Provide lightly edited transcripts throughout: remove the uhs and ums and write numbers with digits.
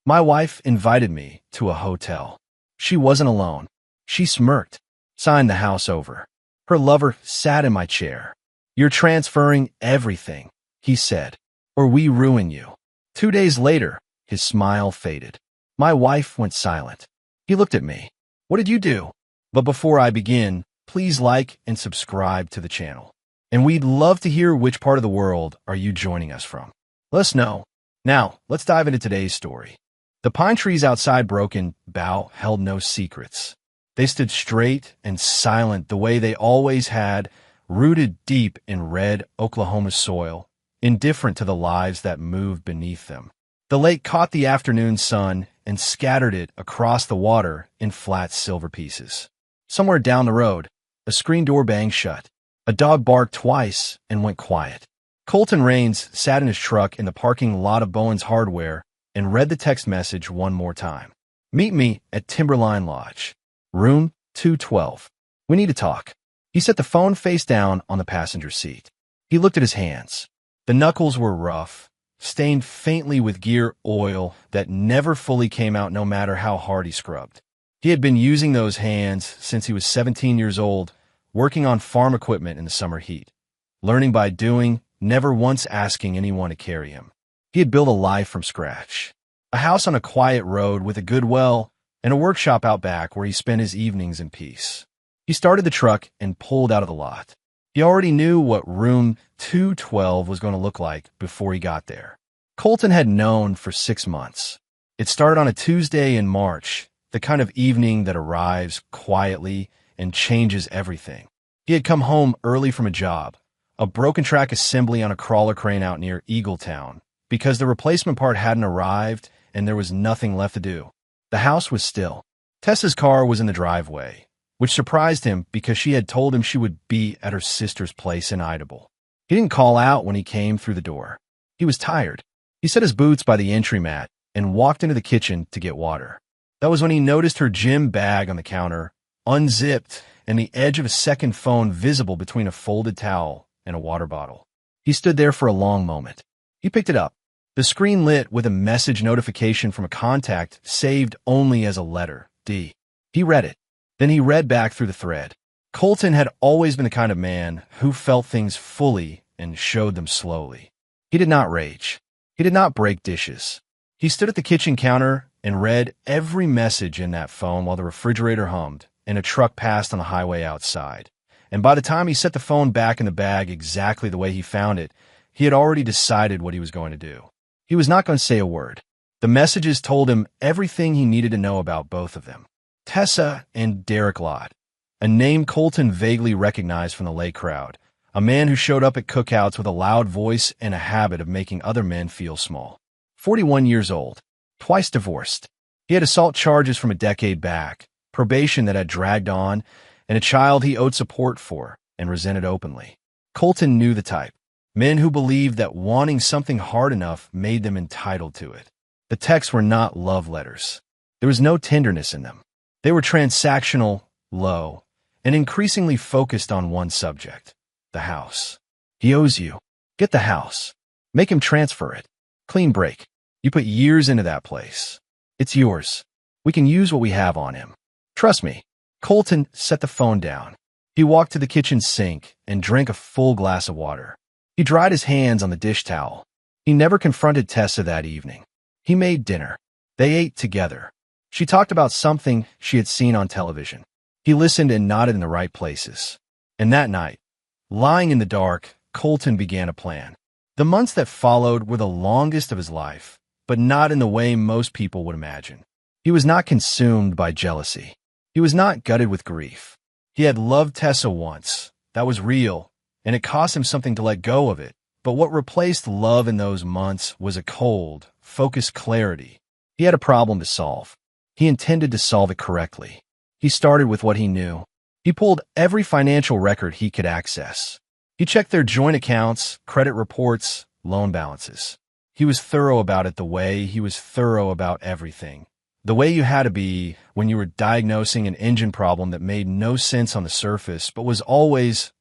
My wife invited me to a hotel. She wasn't alone. She smirked, signed the house over. Her lover sat in my chair. "You're transferring everything," he said, "or we ruin you." 2 days later, his smile faded. My wife went silent. He looked at me. "What did you do?" But before I begin, please like and subscribe to the channel. And we'd love to hear which part of the world are you joining us from. Let us know. Now, let's dive into today's story. The pine trees outside Broken Bow held no secrets. They stood straight and silent the way they always had, rooted deep in red Oklahoma soil, indifferent to the lives that moved beneath them. The lake caught the afternoon sun and scattered it across the water in flat silver pieces. Somewhere down the road, a screen door banged shut. A dog barked twice and went quiet. Colton Rains sat in his truck in the parking lot of Bowen's Hardware and read the text message one more time. "Meet me at Timberline Lodge, room 212. We need to talk." He set the phone face down on the passenger seat. He looked at his hands. The knuckles were rough, stained faintly with gear oil that never fully came out no matter how hard he scrubbed. He had been using those hands since he was 17 years old, working on farm equipment in the summer heat, learning by doing, never once asking anyone to carry him. He had built a life from scratch. A house on a quiet road with a good well and a workshop out back where he spent his evenings in peace. He started the truck and pulled out of the lot. He already knew what room 212 was going to look like before he got there. Colton had known for 6 months. It started on a Tuesday in March, the kind of evening that arrives quietly and changes everything. He had come home early from a job, a broken track assembly on a crawler crane out near Eagletown, because the replacement part hadn't arrived and there was nothing left to do. The house was still. Tessa's car was in the driveway, which surprised him because she had told him she would be at her sister's place in Idable. He didn't call out when he came through the door. He was tired. He set his boots by the entry mat and walked into the kitchen to get water. That was when he noticed her gym bag on the counter, unzipped, and the edge of a second phone visible between a folded towel and a water bottle. He stood there for a long moment. He picked it up. The screen lit with a message notification from a contact saved only as a letter, D. He read it. Then he read back through the thread. Colton had always been the kind of man who felt things fully and showed them slowly. He did not rage. He did not break dishes. He stood at the kitchen counter and read every message in that phone while the refrigerator hummed and a truck passed on the highway outside. And by the time he set the phone back in the bag exactly the way he found it, he had already decided what he was going to do. He was not going to say a word. The messages told him everything he needed to know about both of them. Tessa and Derek Lott, a name Colton vaguely recognized from the lake crowd, a man who showed up at cookouts with a loud voice and a habit of making other men feel small. 41 years old, twice divorced. He had assault charges from a decade back, probation that had dragged on, and a child he owed support for and resented openly. Colton knew the type. Men who believed that wanting something hard enough made them entitled to it. The texts were not love letters. There was no tenderness in them. They were transactional, low, and increasingly focused on one subject, the house. He owes you. Get the house. Make him transfer it. Clean break. You put years into that place. It's yours. We can use what we have on him. Trust me. Colton set the phone down. He walked to the kitchen sink and drank a full glass of water. He dried his hands on the dish towel. He never confronted Tessa that evening. He made dinner. They ate together. She talked about something she had seen on television. He listened and nodded in the right places. And that night, lying in the dark, Colton began a plan. The months that followed were the longest of his life, but not in the way most people would imagine. He was not consumed by jealousy. He was not gutted with grief. He had loved Tessa once. That was real, and it cost him something to let go of it. But what replaced love in those months was a cold, focused clarity. He had a problem to solve. He intended to solve it correctly. He started with what he knew. He pulled every financial record he could access. He checked their joint accounts, credit reports, loan balances. He was thorough about it the way he was thorough about everything. The way you had to be when you were diagnosing an engine problem that made no sense on the surface, but was always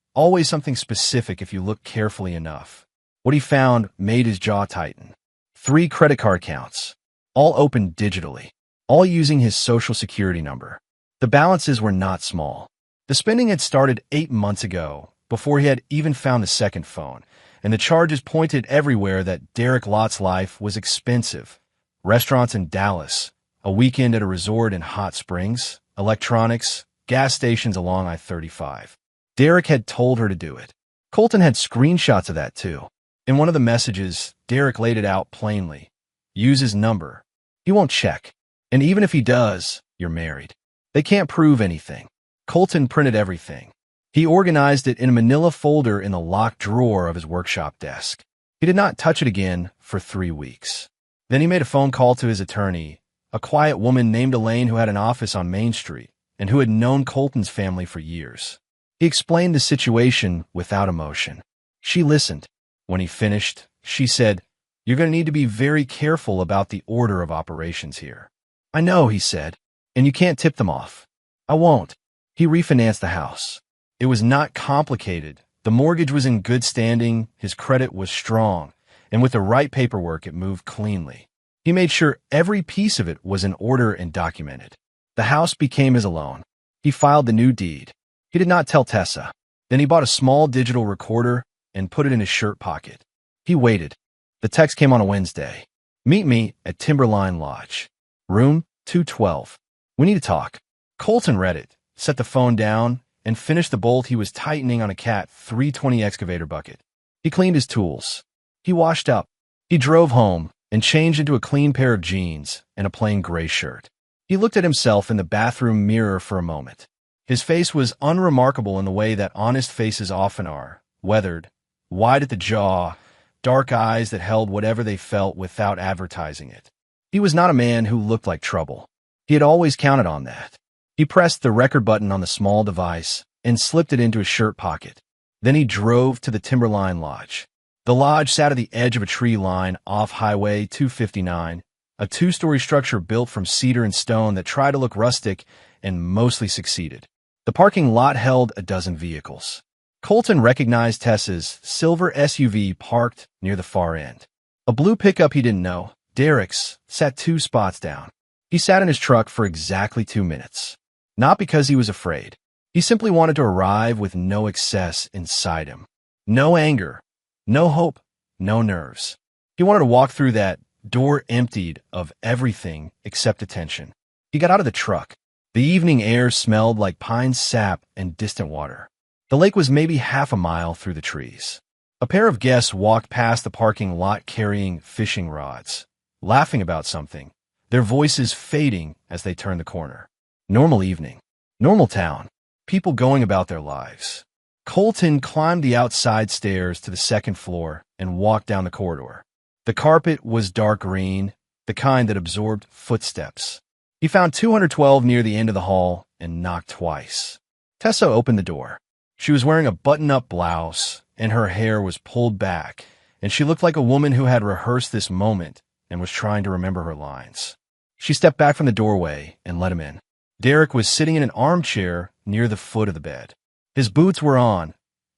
something specific if you looked carefully enough. What he found made his jaw tighten. 3 credit card accounts, all opened digitally, all using his social security number. The balances were not small. The spending had started 8 months ago, before he had even found the second phone, and the charges pointed everywhere that Derek Lott's life was expensive. Restaurants in Dallas, a weekend at a resort in Hot Springs, electronics, gas stations along I-35. Derek had told her to do it. Colton had screenshots of that too. In one of the messages, Derek laid it out plainly. Use his number. He won't check. And even if he does, you're married. They can't prove anything. Colton printed everything. He organized it in a manila folder in the locked drawer of his workshop desk. He did not touch it again for 3 weeks. Then he made a phone call to his attorney, a quiet woman named Elaine who had an office on Main Street and who had known Colton's family for years. He explained the situation without emotion. She listened. When he finished, she said, "You're going to need to be very careful about the order of operations here." "I know," he said, "and you can't tip them off." "I won't." He refinanced the house. It was not complicated. The mortgage was in good standing, his credit was strong, and with the right paperwork it moved cleanly. He made sure every piece of it was in order and documented. The house became his own. He filed the new deed. He did not tell Tessa. Then he bought a small digital recorder and put it in his shirt pocket. He waited. The text came on a Wednesday. "Meet me at Timberline Lodge. Room 212. We need to talk." Colton read it, set the phone down, and finished the bolt he was tightening on a Cat 320 excavator bucket. He cleaned his tools. He washed up. He drove home and changed into a clean pair of jeans and a plain gray shirt. He looked at himself in the bathroom mirror for a moment. His face was unremarkable in the way that honest faces often are, weathered, wide at the jaw, dark eyes that held whatever they felt without advertising it. He was not a man who looked like trouble. He had always counted on that. He pressed the record button on the small device and slipped it into his shirt pocket. Then he drove to the Timberline Lodge. The lodge sat at the edge of a tree line off Highway 259, a 2-story structure built from cedar and stone that tried to look rustic and mostly succeeded. The parking lot held a dozen vehicles. Colton recognized Tessa's silver SUV parked near the far end. A blue pickup he didn't know, Derek's, sat 2 spots down. He sat in his truck for exactly 2 minutes. Not because he was afraid. He simply wanted to arrive with no excess inside him. No anger, no hope, no nerves. He wanted to walk through that door emptied of everything except attention. He got out of the truck. The evening air smelled like pine sap and distant water. The lake was maybe half a mile through the trees. A pair of guests walked past the parking lot carrying fishing rods, laughing about something, their voices fading as they turned the corner. Normal evening. Normal town. People going about their lives. Colton climbed the outside stairs to the second floor and walked down the corridor. The carpet was dark green, the kind that absorbed footsteps. He found 212 near the end of the hall and knocked twice. Tessa opened the door. She was wearing a button-up blouse, and her hair was pulled back, and she looked like a woman who had rehearsed this moment and was trying to remember her lines. She stepped back from the doorway and let him in. Derek was sitting in an armchair near the foot of the bed. His boots were on,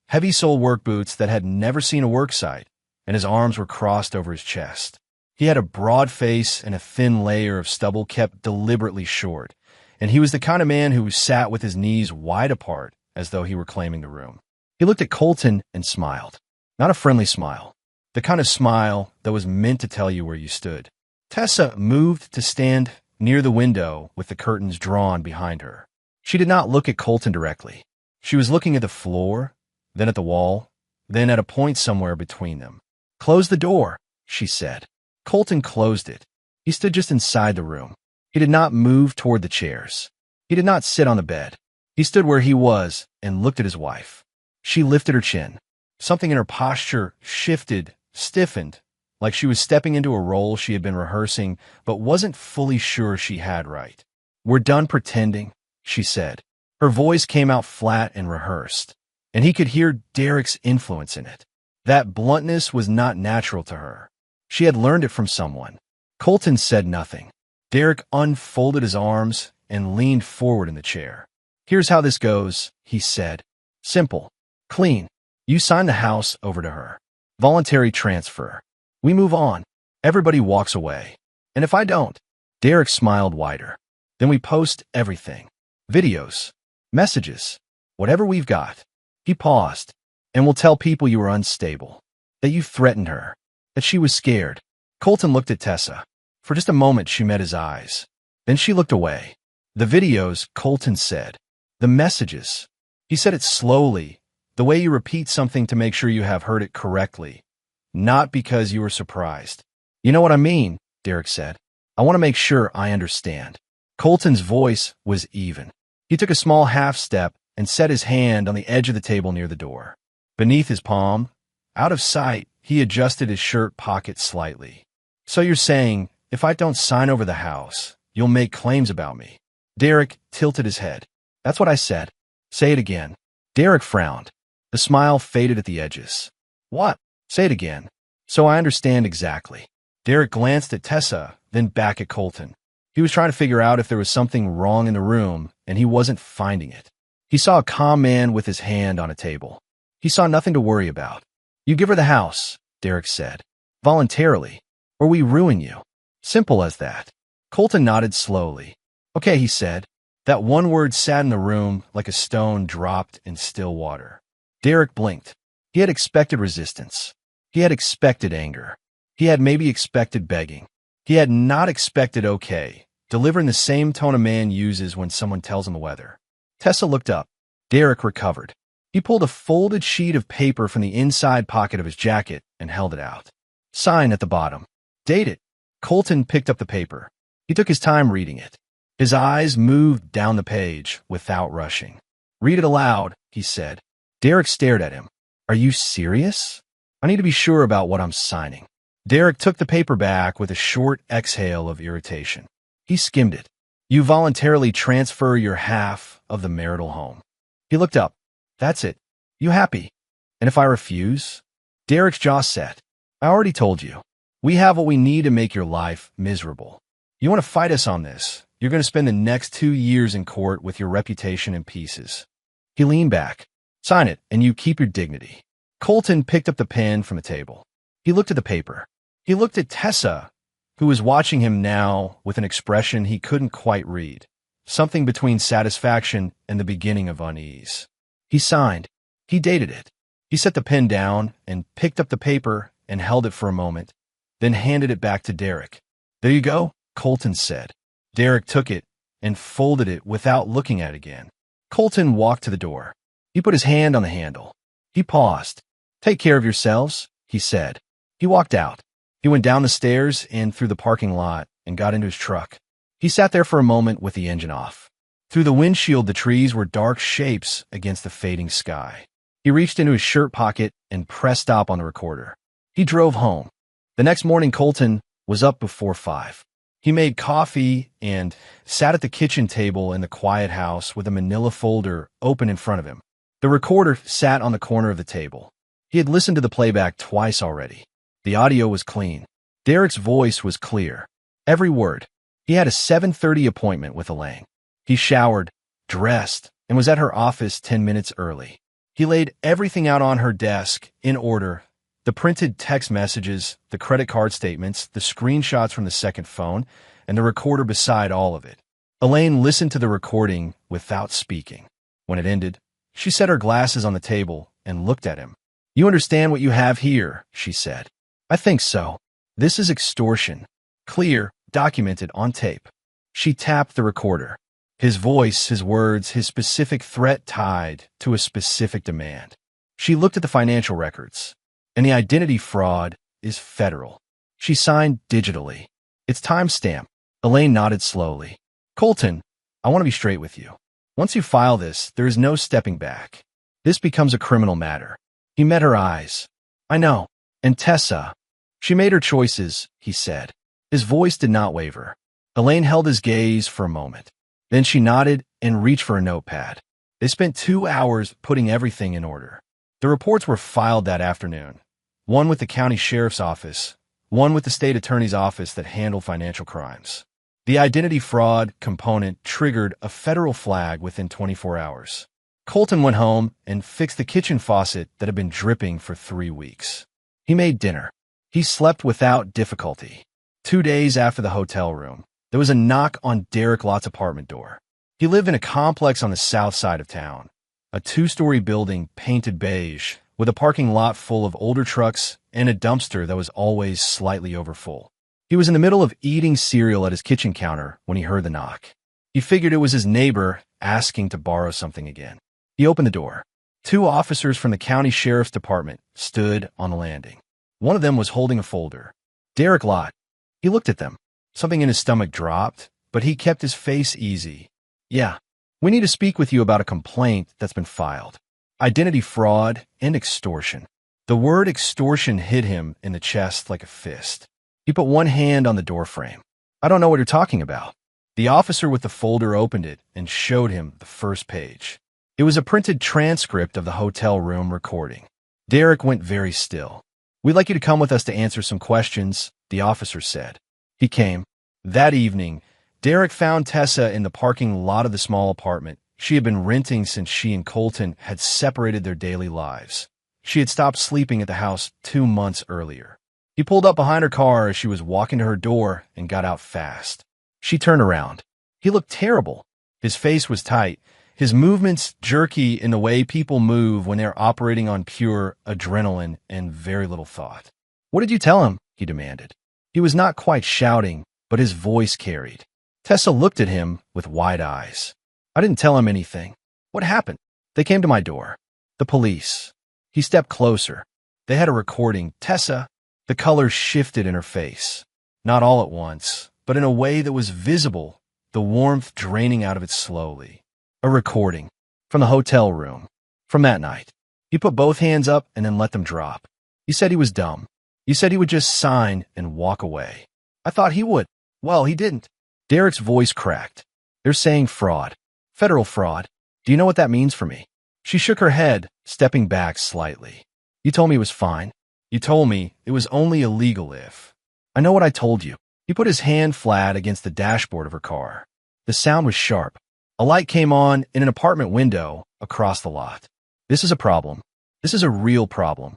heavy-sole work boots that had never seen a work site, and his arms were crossed over his chest. He had a broad face and a thin layer of stubble kept deliberately short, and he was the kind of man who sat with his knees wide apart as though he were claiming the room. He looked at Colton and smiled. Not a friendly smile. The kind of smile that was meant to tell you where you stood. Tessa moved to stand near the window with the curtains drawn behind her. She did not look at Colton directly. She was looking at the floor, then at the wall, then at a point somewhere between them. "Close the door," she said. Colton closed it. He stood just inside the room. He did not move toward the chairs. He did not sit on the bed. He stood where he was and looked at his wife. She lifted her chin. Something in her posture shifted, stiffened, like she was stepping into a role she had been rehearsing but wasn't fully sure she had right. "We're done pretending," she said. Her voice came out flat and rehearsed, and he could hear Derek's influence in it. That bluntness was not natural to her. She had learned it from someone. Colton said nothing. Derek unfolded his arms and leaned forward in the chair. "Here's how this goes," he said. "Simple. Clean. You sign the house over to her. Voluntary transfer. We move on. Everybody walks away. And if I don't? Derek smiled wider. Then we post everything. Videos, messages, whatever we've got. He paused. And we'll tell people you were unstable, that you threatened her, that she was scared. Colton looked at Tessa. For just a moment, she met his eyes. Then she looked away. The videos, Colton said. The messages. He said it slowly, the way you repeat something to make sure you have heard it correctly, not because you were surprised. You know what I mean, Derek said. I want to make sure I understand. Colton's voice was even. He took a small half step and set his hand on the edge of the table near the door. Beneath his palm, out of sight, he adjusted his shirt pocket slightly. So you're saying, if I don't sign over the house, you'll make claims about me? Derek tilted his head. That's what I said. Say it again. Derek frowned. The smile faded at the edges. What? Say it again. So I understand exactly. Derek glanced at Tessa, then back at Colton. He was trying to figure out if there was something wrong in the room, and he wasn't finding it. He saw a calm man with his hand on a table. He saw nothing to worry about. You give her the house, Derek said. Voluntarily. Or we ruin you. Simple as that. Colton nodded slowly. Okay, he said. That one word sat in the room like a stone dropped in still water. Derek blinked. He had expected resistance. He had expected anger. He had maybe expected begging. He had not expected okay, delivering the same tone a man uses when someone tells him the weather. Tessa looked up. Derek recovered. He pulled a folded sheet of paper from the inside pocket of his jacket and held it out. Sign at the bottom. Date it. Colton picked up the paper. He took his time reading it. His eyes moved down the page without rushing. Read it aloud, he said. Derek stared at him. Are you serious? I need to be sure about what I'm signing. Derek took the paper back with a short exhale of irritation. He skimmed it. You voluntarily transfer your half of the marital home. He looked up. That's it. You happy? And if I refuse? Derek's jaw set. I already told you. We have what we need to make your life miserable. You want to fight us on this? You're going to spend the next 2 years in court with your reputation in pieces. He leaned back. Sign it, and you keep your dignity. Colton picked up the pen from the table. He looked at the paper. He looked at Tessa, who was watching him now with an expression he couldn't quite read, something between satisfaction and the beginning of unease. He signed. He dated it. He set the pen down and picked up the paper and held it for a moment, then handed it back to Derek. There you go, Colton said. Derek took it and folded it without looking at it again. Colton walked to the door. He put his hand on the handle. He paused. Take care of yourselves, he said. He walked out. He went down the stairs and through the parking lot and got into his truck. He sat there for a moment with the engine off. Through the windshield, the trees were dark shapes against the fading sky. He reached into his shirt pocket and pressed stop on the recorder. He drove home. The next morning, Colton was up before 5. He made coffee and sat at the kitchen table in the quiet house with a manila folder open in front of him. The recorder sat on the corner of the table. He had listened to the playback twice already. The audio was clean. Derek's voice was clear. Every word. He had a 7:30 appointment with Elaine. He showered, dressed, and was at her office 10 minutes early. He laid everything out on her desk in order. The printed text messages, the credit card statements, the screenshots from the second phone, and the recorder beside all of it. Elaine listened to the recording without speaking. When it ended, she set her glasses on the table and looked at him. You understand what you have here, she said. I think so. This is extortion. Clear, documented on tape. She tapped the recorder. His voice, his words, his specific threat tied to a specific demand. She looked at the financial records. And the identity fraud is federal. She signed digitally. It's timestamped. Elaine nodded slowly. Colton, I want to be straight with you. Once you file this, there is no stepping back. This becomes a criminal matter. He met her eyes. I know. And Tessa. She made her choices, he said. His voice did not waver. Elaine held his gaze for a moment. Then she nodded and reached for a notepad. They spent 2 hours putting everything in order. The reports were filed that afternoon. One with the county sheriff's office, one with the state attorney's office that handled financial crimes. The identity fraud component triggered a federal flag within 24 hours. Colton went home and fixed the kitchen faucet that had been dripping for 3 weeks. He made dinner. He slept without difficulty. 2 days after the hotel room, there was a knock on Derek Lott's apartment door. He lived in a complex on the south side of town, a 2-story building painted beige, with a parking lot full of older trucks and a dumpster that was always slightly overfull. He was in the middle of eating cereal at his kitchen counter when he heard the knock. He figured it was his neighbor asking to borrow something again. He opened the door. 2 officers from the county sheriff's department stood on the landing. One of them was holding a folder. Derek Lott. He looked at them. Something in his stomach dropped, but he kept his face easy. Yeah, we need to speak with you about a complaint that's been filed. Identity fraud and extortion. The word extortion hit him in the chest like a fist. He put one hand on the doorframe. I don't know what you're talking about. The officer with the folder opened it and showed him the first page. It was a printed transcript of the hotel room recording. Derek went very still. We'd like you to come with us to answer some questions, the officer said. He came. That evening, Derek found Tessa in the parking lot of the small apartment she had been renting since she and Colton had separated their daily lives. She had stopped sleeping at the house 2 months earlier. He pulled up behind her car as she was walking to her door and got out fast. She turned around. He looked terrible. His face was tight, his movements jerky in the way people move when they're operating on pure adrenaline and very little thought. What did you tell him? He demanded. He was not quite shouting, but his voice carried. Tessa looked at him with wide eyes. I didn't tell him anything. What happened? They came to my door. The police. He stepped closer. They had a recording. Tessa, the color shifted in her face. Not all at once, but in a way that was visible, the warmth draining out of it slowly. A recording. From the hotel room. From that night. He put both hands up and then let them drop. He said he was dumb. He said he would just sign and walk away. I thought he would. Well, he didn't. Derek's voice cracked. They're saying fraud. Federal fraud. Do you know what that means for me? She shook her head, stepping back slightly. You told me it was fine. You told me it was only illegal if. I know what I told you. He put his hand flat against the dashboard of her car. The sound was sharp. A light came on in an apartment window across the lot. This is a problem. This is a real problem.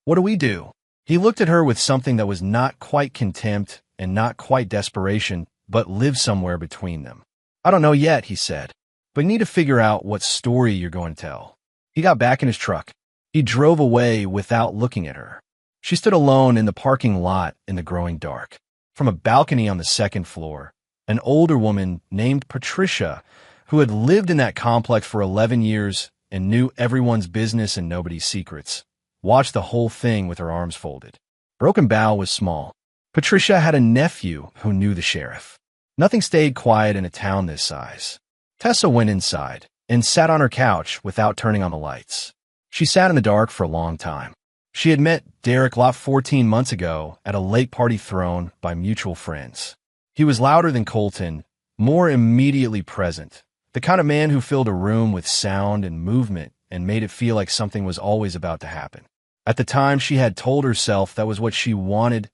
What do we do? He looked at her with something that was not quite contempt and not quite desperation, but lived somewhere between them. I don't know yet, he said, but you need to figure out what story you're going to tell. He got back in his truck. He drove away without looking at her. She stood alone in the parking lot in the growing dark. From a balcony on the second floor, an older woman named Patricia, who had lived in that complex for 11 years and knew everyone's business and nobody's secrets, watched the whole thing with her arms folded. Broken Bow was small. Patricia had a nephew who knew the sheriff. Nothing stayed quiet in a town this size. Tessa went inside and sat on her couch without turning on the lights. She sat in the dark for a long time. She had met Derek Lott 14 months ago at a lake party thrown by mutual friends. He was louder than Colton, more immediately present, the kind of man who filled a room with sound and movement and made it feel like something was always about to happen. At the time, she had told herself that was what she wanted.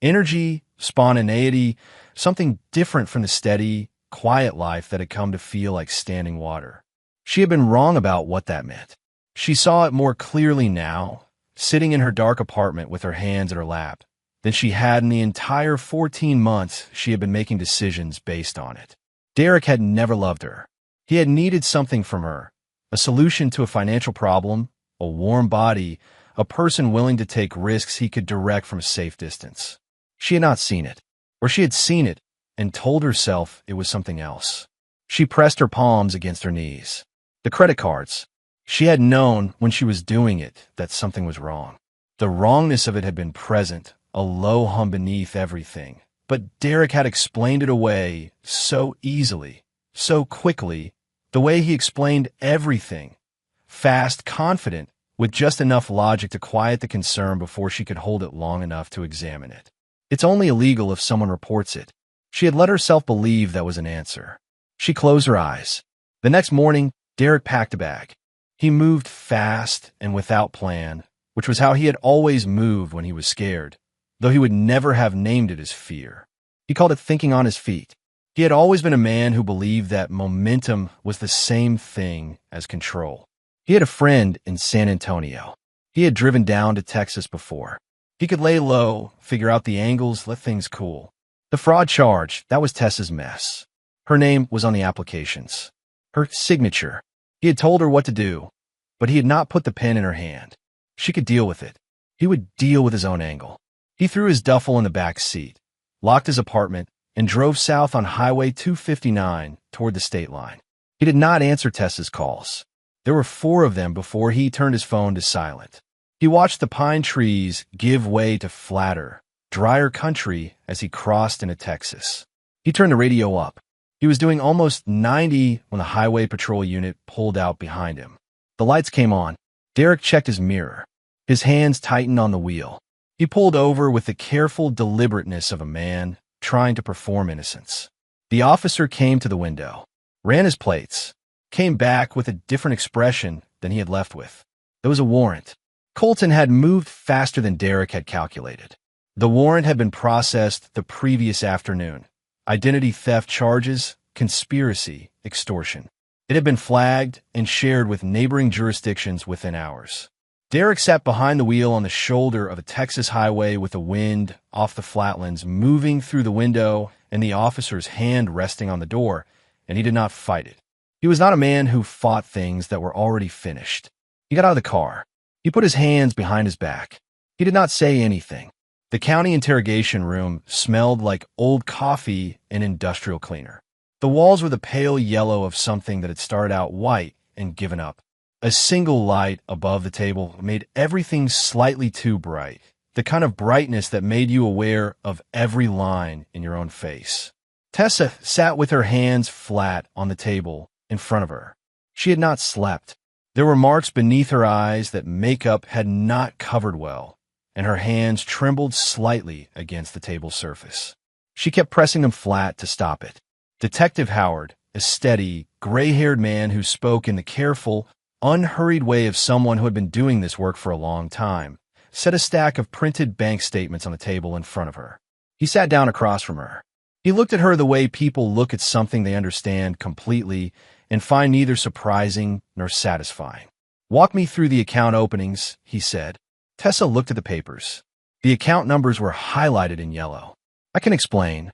Energy, spontaneity, something different from the steady, quiet life that had come to feel like standing water. She had been wrong about what that meant. She saw it more clearly now, sitting in her dark apartment with her hands in her lap, than she had in the entire 14 months she had been making decisions based on it. Derek had never loved her. He had needed something from her, a solution to a financial problem, a warm body, a person willing to take risks he could direct from a safe distance. She had not seen it, or she had seen it and told herself it was something else. She pressed her palms against her knees. The credit cards. She had known when she was doing it that something was wrong. The wrongness of it had been present, a low hum beneath everything. But Derek had explained it away so easily, so quickly, the way he explained everything. Fast, confident, with just enough logic to quiet the concern before she could hold it long enough to examine it. It's only illegal if someone reports it. She had let herself believe that was an answer. She closed her eyes. The next morning, Derek packed a bag. He moved fast and without plan, which was how he had always moved when he was scared, though he would never have named it as fear. He called it thinking on his feet. He had always been a man who believed that momentum was the same thing as control. He had a friend in San Antonio. He had driven down to Texas before. He could lay low, figure out the angles, let things cool. The fraud charge, that was Tessa's mess. Her name was on the applications. Her signature. He had told her what to do, but he had not put the pen in her hand. She could deal with it. He would deal with his own angle. He threw his duffel in the back seat, locked his apartment, and drove south on Highway 259 toward the state line. He did not answer Tessa's calls. There were 4 of them before he turned his phone to silent. He watched the pine trees give way to flatter, drier country as he crossed into Texas. He turned the radio up. He was doing almost 90 when the highway patrol unit pulled out behind him. The lights came on. Derek checked his mirror. His hands tightened on the wheel. He pulled over with the careful deliberateness of a man trying to perform innocence. The officer came to the window, ran his plates, came back with a different expression than he had left with. There was a warrant. Colton had moved faster than Derek had calculated. The warrant had been processed the previous afternoon. Identity theft charges, conspiracy, extortion. It had been flagged and shared with neighboring jurisdictions within hours. Derek sat behind the wheel on the shoulder of a Texas highway with the wind off the flatlands moving through the window and the officer's hand resting on the door, and he did not fight it. He was not a man who fought things that were already finished. He got out of the car. He put his hands behind his back. He did not say anything. The county interrogation room smelled like old coffee and industrial cleaner. The walls were the pale yellow of something that had started out white and given up. A single light above the table made everything slightly too bright, the kind of brightness that made you aware of every line in your own face. Tessa sat with her hands flat on the table in front of her. She had not slept. There were marks beneath her eyes that makeup had not covered well, and her hands trembled slightly against the table surface. She kept pressing them flat to stop it. Detective Howard, a steady, gray-haired man who spoke in the careful, unhurried way of someone who had been doing this work for a long time, set a stack of printed bank statements on the table in front of her. He sat down across from her. He looked at her the way people look at something they understand completely and find neither surprising nor satisfying. "Walk me through the account openings," he said. Tessa looked at the papers. The account numbers were highlighted in yellow. "I can explain."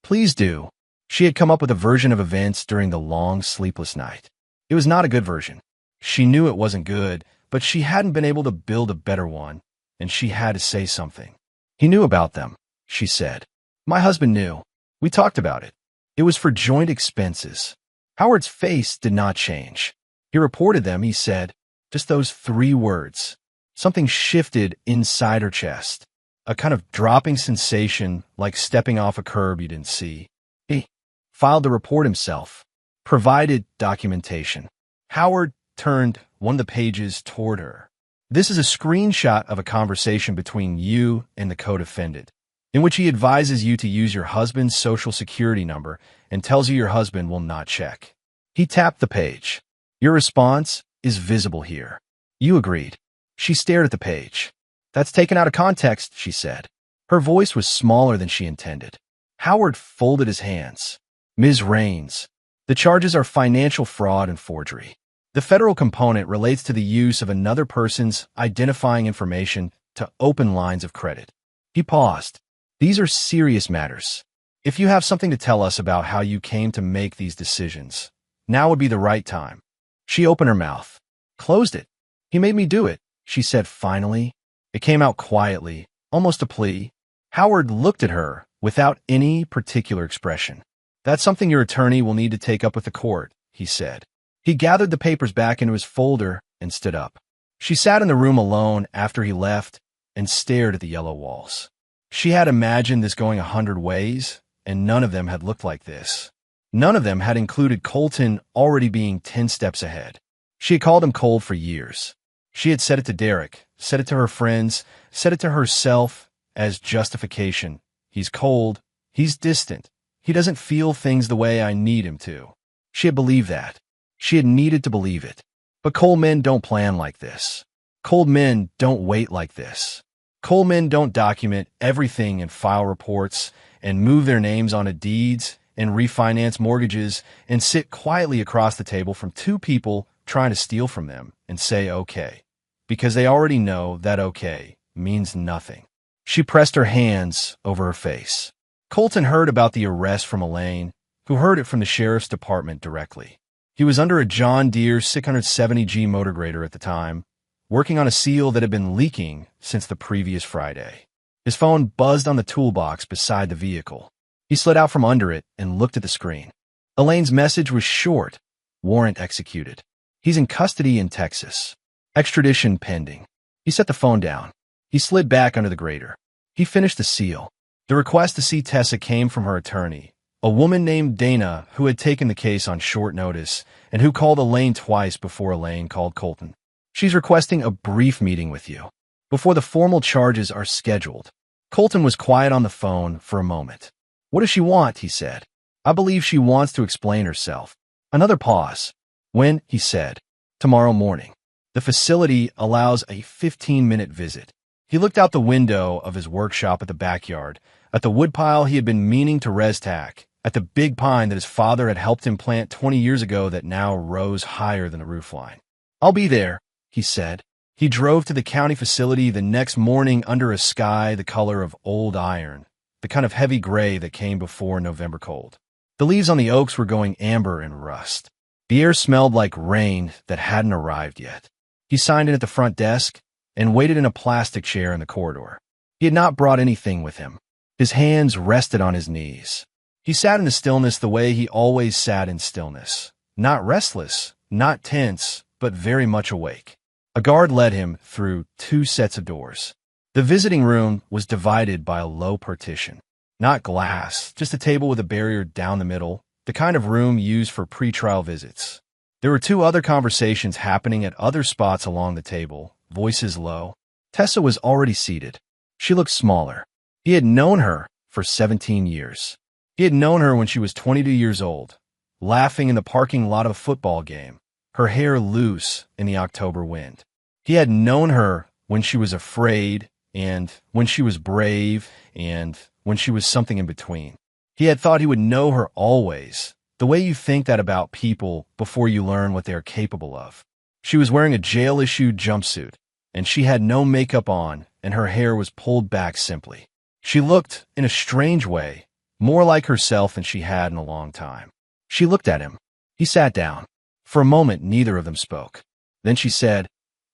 "Please do." She had come up with a version of events during the long, sleepless night. It was not a good version. She knew it wasn't good, but she hadn't been able to build a better one, and she had to say something. "He knew about them," she said. "My husband knew. We talked about it. It was for joint expenses." Howard's face did not change. He reported them, he said. Just those 3 words. Something shifted inside her chest. A kind of dropping sensation like stepping off a curb you didn't see. He filed the report himself. Provided documentation. Howard turned one of the pages toward her. "This is a screenshot of a conversation between you and the co-defendant, in which he advises you to use your husband's social security number and tells you your husband will not check." He tapped the page. "Your response is visible here. You agreed." She stared at the page. "That's taken out of context," she said. Her voice was smaller than she intended. Howard folded his hands. "Ms. Raines, the charges are financial fraud and forgery. The federal component relates to the use of another person's identifying information to open lines of credit." He paused. "These are serious matters. If you have something to tell us about how you came to make these decisions, now would be the right time." She opened her mouth. "Closed it. He made me do it," she said finally. It came out quietly, almost a plea. Howard looked at her without any particular expression. "That's something your attorney will need to take up with the court," he said. He gathered the papers back into his folder and stood up. She sat in the room alone after he left and stared at the yellow walls. She had imagined this going 100 ways, and none of them had looked like this. None of them had included Colton already being 10 steps ahead. She had called him cold for years. She had said it to Derek, said it to her friends, said it to herself as justification. "He's cold. He's distant. He doesn't feel things the way I need him to." She had believed that. She had needed to believe it. But cold men don't plan like this. Cold men don't wait like this. Cold men don't document everything in file reports and move their names onto deeds and refinance mortgages and sit quietly across the table from 2 people trying to steal from them and say okay, because they already know that okay means nothing. She pressed her hands over her face. Colton heard about the arrest from Elaine, who heard it from the sheriff's department directly. He was under a John Deere 670G motor grader at the time, working on a seal that had been leaking since the previous Friday. His phone buzzed on the toolbox beside the vehicle. He slid out from under it and looked at the screen. Elaine's message was short. Warrant executed. He's in custody in Texas. Extradition pending. He set the phone down. He slid back under the grader. He finished the seal. The request to see Tessa came from her attorney, a woman named Dana who had taken the case on short notice and who called Elaine twice before Elaine called Colton. She's requesting a brief meeting with you before the formal charges are scheduled. Colton was quiet on the phone for a moment. What does she want? He said. I believe she wants to explain herself. Another pause. When? He said. Tomorrow morning. The facility allows a 15-minute visit. He looked out the window of his workshop at the backyard, at the woodpile he had been meaning to res-tack, at the big pine that his father had helped him plant 20 years ago that now rose higher than the roofline. I'll be there, he said. He drove to the county facility the next morning under a sky the color of old iron, the kind of heavy gray that came before November cold. The leaves on the oaks were going amber and rust. The air smelled like rain that hadn't arrived yet. He signed in at the front desk and waited in a plastic chair in the corridor. He had not brought anything with him. His hands rested on his knees. He sat in the stillness the way he always sat in stillness. Not restless, not tense, but very much awake. A guard led him through 2 sets of doors. The visiting room was divided by a low partition. Not glass, just a table with a barrier down the middle, the kind of room used for pretrial visits. There were 2 other conversations happening at other spots along the table, voices low. Tessa was already seated. She looked smaller. He had known her for 17 years. He had known her when she was 22 years old, laughing in the parking lot of a football game, her hair loose in the October wind. He had known her when she was afraid, and when she was brave, and when she was something in between. He had thought he would know her always, the way you think that about people before you learn what they are capable of. She was wearing a jail-issued jumpsuit, and she had no makeup on, and her hair was pulled back simply. She looked, in a strange way, more like herself than she had in a long time. She looked at him. He sat down. For a moment, neither of them spoke. Then she said,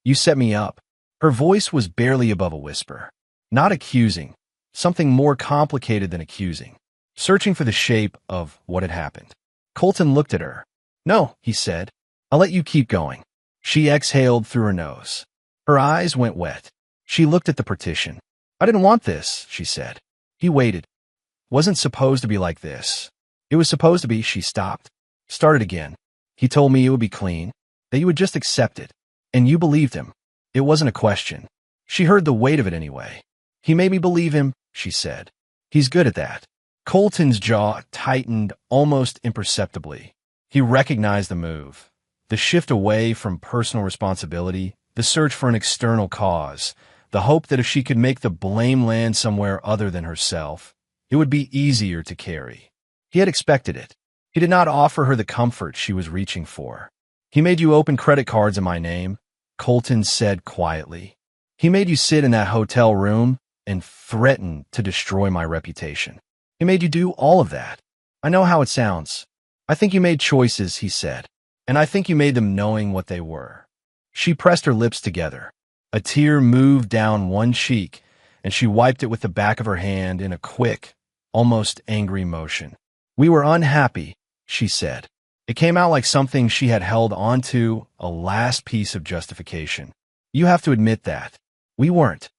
"You set me up." Her voice was barely above a whisper. Not accusing, something more complicated than accusing. Searching for the shape of what had happened. Colton looked at her. "No," he said. "I'll let you keep going." She exhaled through her nose. Her eyes went wet. She looked at the partition. "I didn't want this," she said. He waited. "Wasn't supposed to be like this. It was supposed to be," she stopped. "Started again. He told me it would be clean, that you would just accept it. And you believed him. It wasn't a question." She heard the weight of it anyway. "He made me believe him," she said. "He's good at that." Colton's jaw tightened almost imperceptibly. He recognized the move. The shift away from personal responsibility, the search for an external cause, the hope that if she could make the blame land somewhere other than herself, it would be easier to carry. He had expected it. He did not offer her the comfort she was reaching for. "He made you open credit cards in my name," Colton said quietly. "He made you sit in that hotel room and threaten to destroy my reputation. He made you do all of that. I know how it sounds. I think you made choices," he said, "and I think you made them knowing what they were." She pressed her lips together. A tear moved down one cheek, and she wiped it with the back of her hand in a quick, almost angry motion. "We were unhappy," she said. It came out like something she had held onto, a last piece of justification. "You have to admit that. We weren't.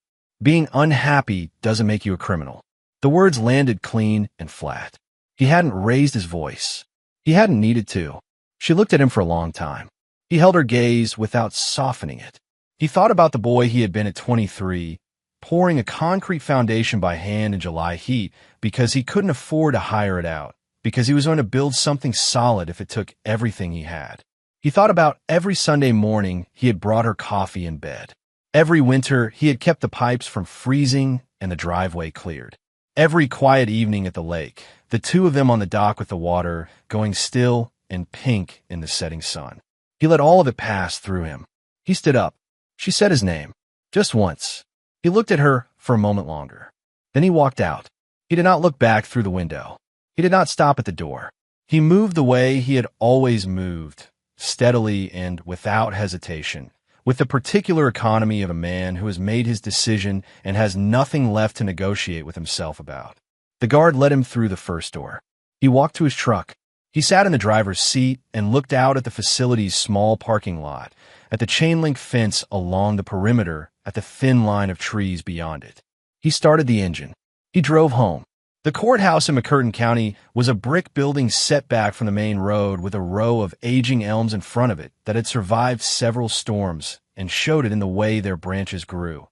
Being unhappy doesn't make you a criminal." The words landed clean and flat. He hadn't raised his voice. He hadn't needed to. She looked at him for a long time. He held her gaze without softening it. He thought about the boy he had been at 23, pouring a concrete foundation by hand in July heat because he couldn't afford to hire it out, because he was going to build something solid if it took everything he had. He thought about every Sunday morning he had brought her coffee in bed. Every winter he had kept the pipes from freezing and the driveway cleared. Every quiet evening at the lake, the 2 of them on the dock with the water going still and pink in the setting sun. He let all of it pass through him. He stood up. She said his name. Just once. He looked at her for a moment longer. Then he walked out. He did not look back through the window. He did not stop at the door. He moved the way he had always moved, steadily and without hesitation, with the particular economy of a man who has made his decision and has nothing left to negotiate with himself about. The guard led him through the first door. He walked to his truck. He sat in the driver's seat and looked out at the facility's small parking lot, at the chain-link fence along the perimeter, at the thin line of trees beyond it. He started the engine. He drove home. The courthouse in McCurtain County was a brick building set back from the main road with a row of aging elms in front of it that had survived several storms and showed it in the way their branches grew.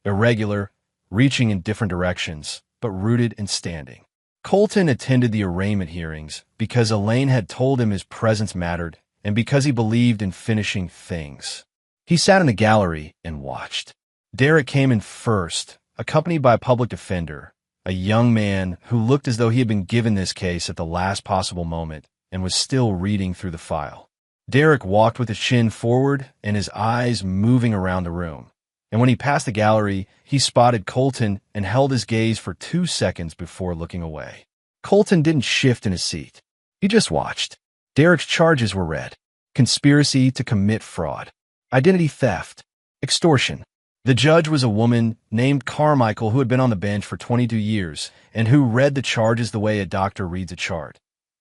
Irregular, reaching in different directions, but rooted and standing. Colton attended the arraignment hearings because Elaine had told him his presence mattered and because he believed in finishing things. He sat in the gallery and watched. Derek came in first, accompanied by a public defender, a young man who looked as though he had been given this case at the last possible moment and was still reading through the file. Derek walked with his chin forward and his eyes moving around the room. And when he passed the gallery, he spotted Colton and held his gaze for 2 seconds before looking away. Colton didn't shift in his seat. He just watched. Derek's charges were read. Conspiracy to commit fraud. Identity theft. Extortion. The judge was a woman named Carmichael who had been on the bench for 22 years and who read the charges the way a doctor reads a chart.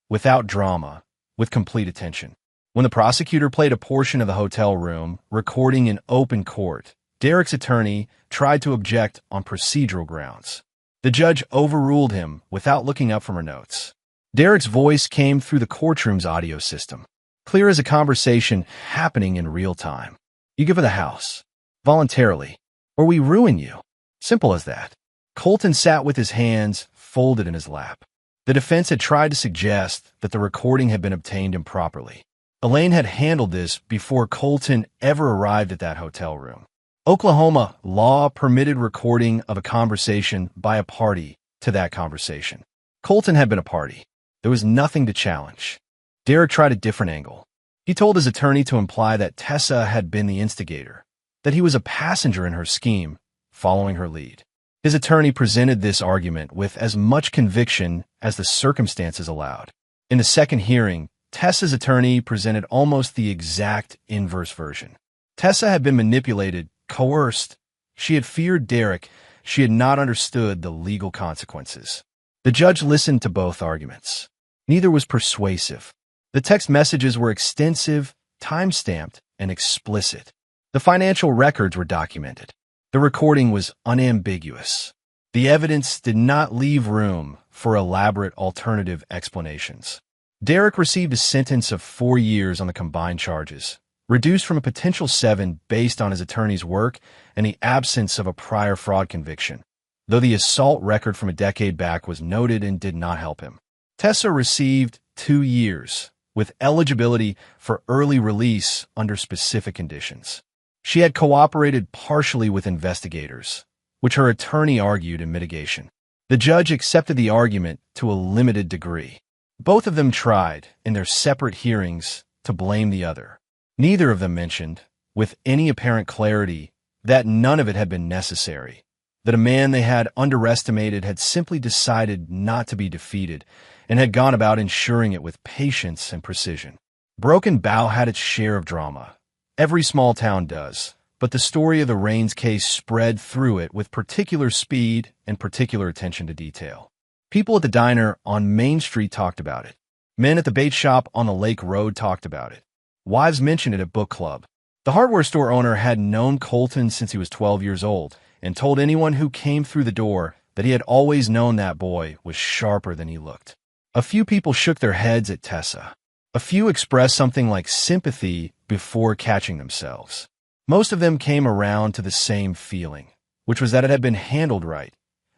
Without drama, with complete attention. When the prosecutor played a portion of the hotel room, recording in open court, Derek's attorney tried to object on procedural grounds. The judge overruled him without looking up from her notes. Derek's voice came through the courtroom's audio system, clear as a conversation happening in real time. You give her the house, voluntarily, or we ruin you. Simple as that. Colton sat with his hands folded in his lap. The defense had tried to suggest that the recording had been obtained improperly. Elaine had handled this before Colton ever arrived at that hotel room. Oklahoma law permitted recording of a conversation by a party to that conversation. Colton had been a party. There was nothing to challenge. Derek tried a different angle. He told his attorney to imply that Tessa had been the instigator, that he was a passenger in her scheme, following her lead. His attorney presented this argument with as much conviction as the circumstances allowed. In the second hearing, Tessa's attorney presented almost the exact inverse version. Tessa had been manipulated, coerced. She had feared Derek. She had not understood the legal consequences. The judge listened to both arguments. Neither was persuasive. The text messages were extensive, time-stamped, and explicit. The financial records were documented. The recording was unambiguous. The evidence did not leave room for elaborate alternative explanations. Derek received a sentence of 4 years on the combined charges, reduced from a potential 7 based on his attorney's work and the absence of a prior fraud conviction, though the assault record from a decade back was noted and did not help him. Tessa received 2 years, with eligibility for early release under specific conditions. She had cooperated partially with investigators, which her attorney argued in mitigation. The judge accepted the argument to a limited degree. Both of them tried, in their separate hearings, to blame the other. Neither of them mentioned, with any apparent clarity, that none of it had been necessary, that a man they had underestimated had simply decided not to be defeated and had gone about ensuring it with patience and precision. Broken Bow had its share of drama. Every small town does, but the story of the Raines case spread through it with particular speed and particular attention to detail. People at the diner on Main Street talked about it. Men at the bait shop on the Lake Road talked about it. Wives mentioned it at book club. The hardware store owner had known Colton since he was 12 years old and told anyone who came through the door that he had always known that boy was sharper than he looked. A few people shook their heads at Tessa. A few expressed something like sympathy before catching themselves. Most of them came around to the same feeling, which was that it had been handled right,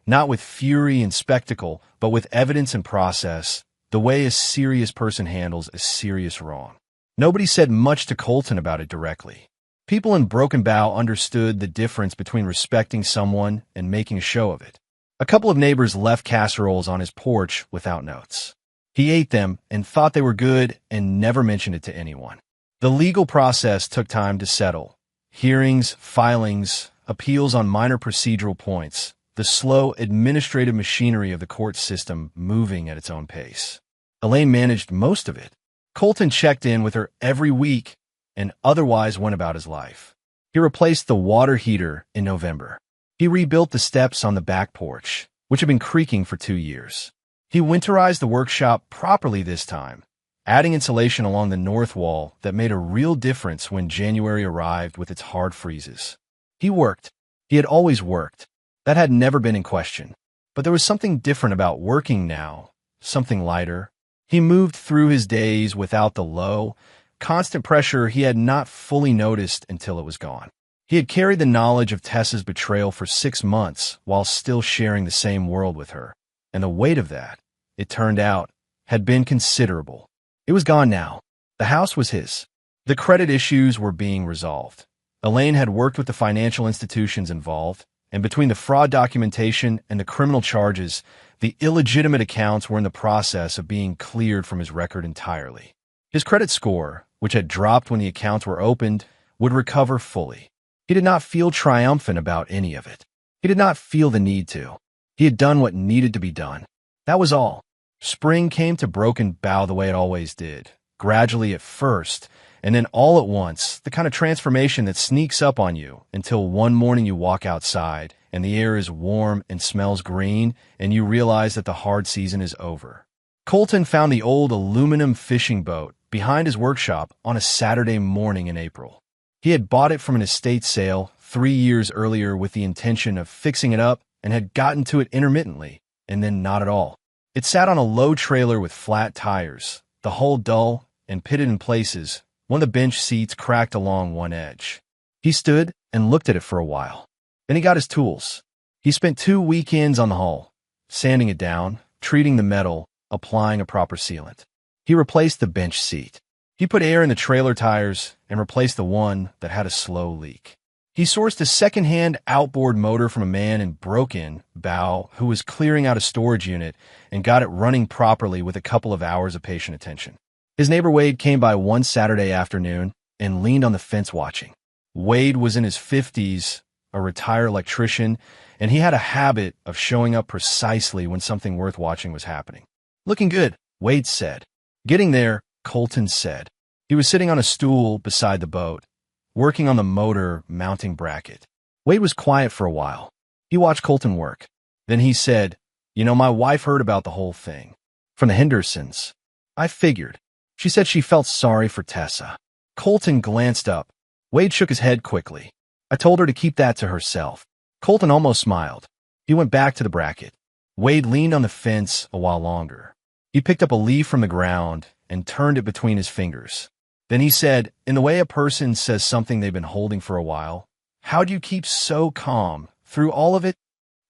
not with fury and spectacle, but with evidence and process, the way a serious person handles a serious wrong. Nobody said much to Colton about it directly. People in Broken Bow understood the difference between respecting someone and making a show of it. A couple of neighbors left casseroles on his porch without notes. He ate them and thought they were good and never mentioned it to anyone. The legal process took time to settle. Hearings, filings, appeals on minor procedural points, the slow administrative machinery of the court system moving at its own pace. Elaine managed most of it. Colton checked in with her every week and otherwise went about his life. He replaced the water heater in November. He rebuilt the steps on the back porch, which had been creaking for 2 years. He winterized the workshop properly this time, adding insulation along the north wall that made a real difference when January arrived with its hard freezes. He worked. He had always worked. That had never been in question. But there was something different about working now, something lighter. He moved through his days without the low, constant pressure he had not fully noticed until it was gone. He had carried the knowledge of Tessa's betrayal for 6 months while still sharing the same world with her, and the weight of that, it turned out, had been considerable. It was gone now. The house was his. The credit issues were being resolved. Elaine had worked with the financial institutions involved, and between the fraud documentation and the criminal charges, the illegitimate accounts were in the process of being cleared from his record entirely. His credit score, which had dropped when the accounts were opened, would recover fully. He did not feel triumphant about any of it. He did not feel the need to. He had done what needed to be done. That was all. Spring came to Broken Bow the way it always did, gradually at first, and then all at once, the kind of transformation that sneaks up on you until one morning you walk outside and the air is warm and smells green and you realize that the hard season is over. Colton found the old aluminum fishing boat behind his workshop on a Saturday morning in April. He had bought it from an estate sale 3 years earlier with the intention of fixing it up and had gotten to it intermittently, and then not at all. It sat on a low trailer with flat tires, the hull dull and pitted in places. One of the bench seats cracked along one edge. He stood and looked at it for a while. Then he got his tools. He spent 2 weekends on the hull, sanding it down, treating the metal, applying a proper sealant. He replaced the bench seat. He put air in the trailer tires and replaced the one that had a slow leak. He sourced a second-hand outboard motor from a man in Broken Bow who was clearing out a storage unit and got it running properly with a couple of hours of patient attention. His neighbor Wade came by one Saturday afternoon and leaned on the fence watching. Wade was in his 50s, a retired electrician, and he had a habit of showing up precisely when something worth watching was happening. "Looking good," Wade said. Getting there, Colton said. He was sitting on a stool beside the boat, working on the motor mounting bracket. Wade was quiet for a while. He watched Colton work. Then he said, "You know, my wife heard about the whole thing. From the Hendersons. I figured. She said she felt sorry for Tessa." Colton glanced up. Wade shook his head quickly. "I told her to keep that to herself." Colton almost smiled. He went back to the bracket. Wade leaned on the fence a while longer. He picked up a leaf from the ground and turned it between his fingers. Then he said, in the way a person says something they've been holding for a while, "How do you keep so calm through all of it?"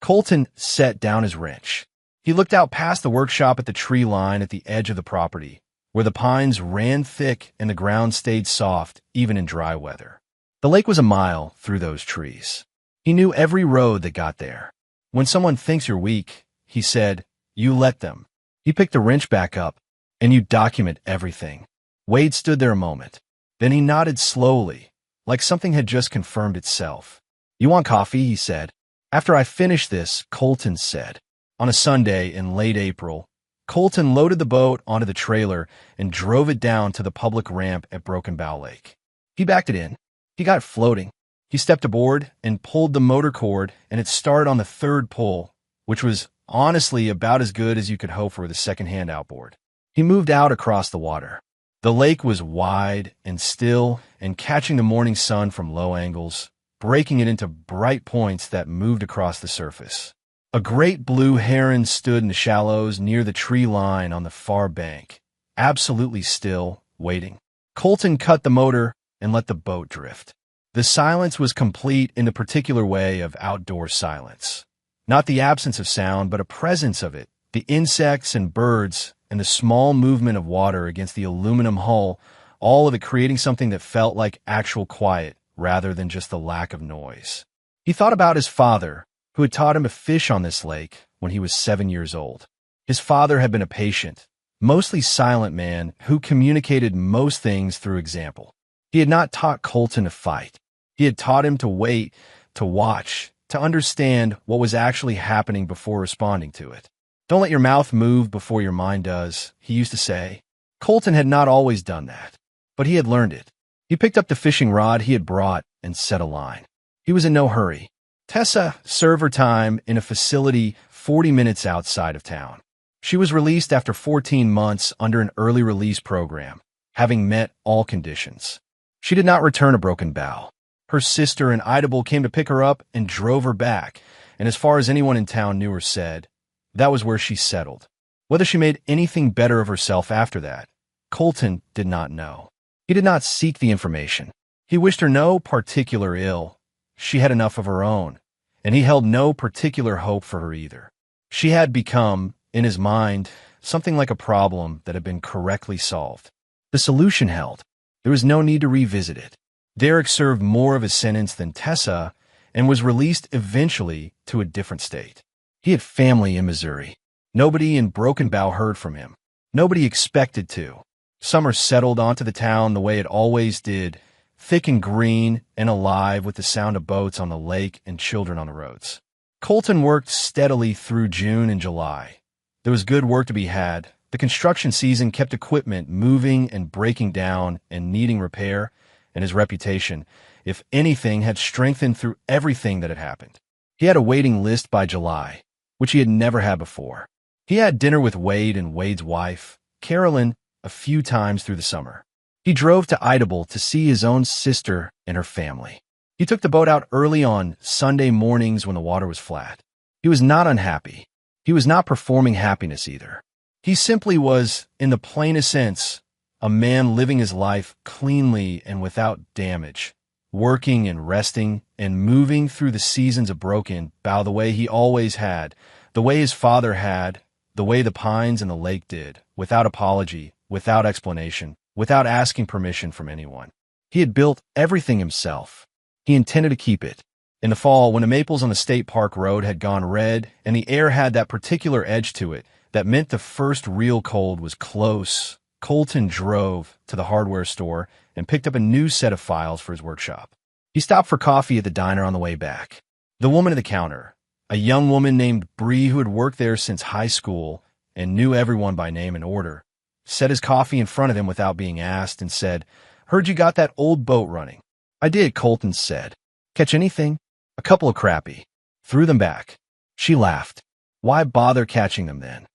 Colton set down his wrench. He looked out past the workshop at the tree line at the edge of the property, where the pines ran thick and the ground stayed soft even in dry weather. The lake was a mile through those trees. He knew every road that got there. When someone thinks you're weak, he said, you let them. He picked the wrench back up, and you document everything. Wade stood there a moment. Then he nodded slowly, like something had just confirmed itself. "You want coffee?" he said. "After I finish this," Colton said. On a Sunday in late April, Colton loaded the boat onto the trailer and drove it down to the public ramp at Broken Bow Lake. He backed it in. He got it floating. He stepped aboard and pulled the motor cord, and it started on the third pull, which was honestly about as good as you could hope for with a second-hand outboard. He moved out across the water. The lake was wide and still and catching the morning sun from low angles, breaking it into bright points that moved across the surface. A great blue heron stood in the shallows near the tree line on the far bank, absolutely still, waiting. Colton cut the motor and let the boat drift. The silence was complete in the particular way of outdoor silence. Not the absence of sound, but a presence of it. The insects and birds and the small movement of water against the aluminum hull, all of it creating something that felt like actual quiet rather than just the lack of noise. He thought about his father, who had taught him to fish on this lake when he was 7 years old. His father had been a patient, mostly silent man who communicated most things through example. He had not taught Colton to fight. He had taught him to wait, to watch, to understand what was actually happening before responding to it. Don't let your mouth move before your mind does, he used to say. Colton had not always done that, but he had learned it. He picked up the fishing rod he had brought and set a line. He was in no hurry. Tessa served her time in a facility 40 minutes outside of town. She was released after 14 months under an early release program, having met all conditions. She did not return a broken bow. Her sister and Idable came to pick her up and drove her back, and as far as anyone in town knew or said, that was where she settled. Whether she made anything better of herself after that, Colton did not know. He did not seek the information. He wished her no particular ill. She had enough of her own, and he held no particular hope for her either. She had become, in his mind, something like a problem that had been correctly solved. The solution held. There was no need to revisit it. Derek served more of his sentence than Tessa and was released eventually to a different state. He had family in Missouri. Nobody in Broken Bow heard from him. Nobody expected to. Summer settled onto the town the way it always did, thick and green and alive with the sound of boats on the lake and children on the roads. Colton worked steadily through June and July. There was good work to be had. The construction season kept equipment moving and breaking down and needing repair, and his reputation, if anything, had strengthened through everything that had happened. He had a waiting list by July, which he had never had before. He had dinner with Wade and Wade's wife, Carolyn, a few times through the summer. He drove to Idable to see his own sister and her family. He took the boat out early on Sunday mornings when the water was flat. He was not unhappy. He was not performing happiness either. He simply was, in the plainest sense, a man living his life cleanly and without damage, working and resting and moving through the seasons of Broken Bow the way he always had, the way his father had, the way the pines and the lake did, without apology, without explanation, without asking permission from anyone. He had built everything himself. He intended to keep it. In the fall, when the maples on the State Park Road had gone red and the air had that particular edge to it that meant the first real cold was close, Colton drove to the hardware store and picked up a new set of files for his workshop. He stopped for coffee at the diner on the way back. The woman at the counter, a young woman named Bree who had worked there since high school and knew everyone by name and order, set his coffee in front of him without being asked and said, "Heard you got that old boat running." "I did," Colton said. "Catch anything?" "A couple of crappie." Threw them back. She laughed. "Why bother catching them then?"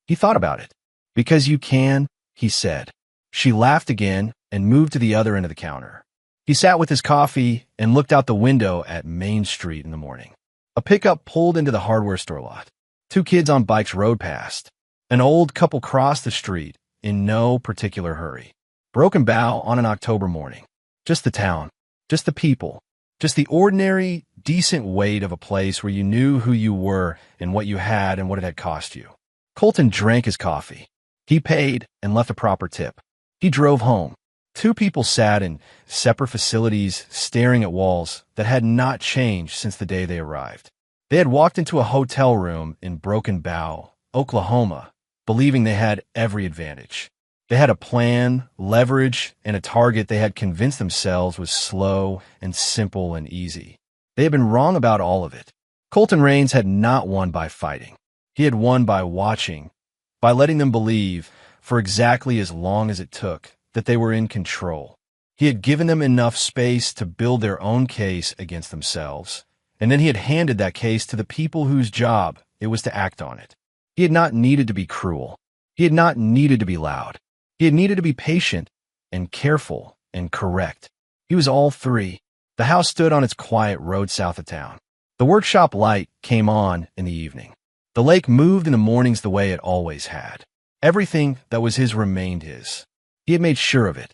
He thought about it. "Because you can," he said. She laughed again and moved to the other end of the counter. He sat with his coffee and looked out the window at Main Street in the morning. A pickup pulled into the hardware store lot. Two kids on bikes rode past. An old couple crossed the street in no particular hurry. Broken Bow on an October morning. Just the town. Just the people. Just the ordinary, decent weight of a place where you knew who you were and what you had and what it had cost you. Colton drank his coffee. He paid and left a proper tip. He drove home. Two people sat in separate facilities staring at walls that had not changed since the day they arrived. They had walked into a hotel room in Broken Bow, Oklahoma, believing they had every advantage. They had a plan, leverage, and a target they had convinced themselves was slow and simple and easy. They had been wrong about all of it. Colton Rains had not won by fighting. He had won by watching, by letting them believe, for exactly as long as it took, that they were in control. He had given them enough space to build their own case against themselves, and then he had handed that case to the people whose job it was to act on it. He had not needed to be cruel. He had not needed to be loud. He had needed to be patient and careful and correct. He was all three. The house stood on its quiet road south of town. The workshop light came on in the evening. The lake moved in the mornings the way it always had. Everything that was his remained his. He had made sure of it.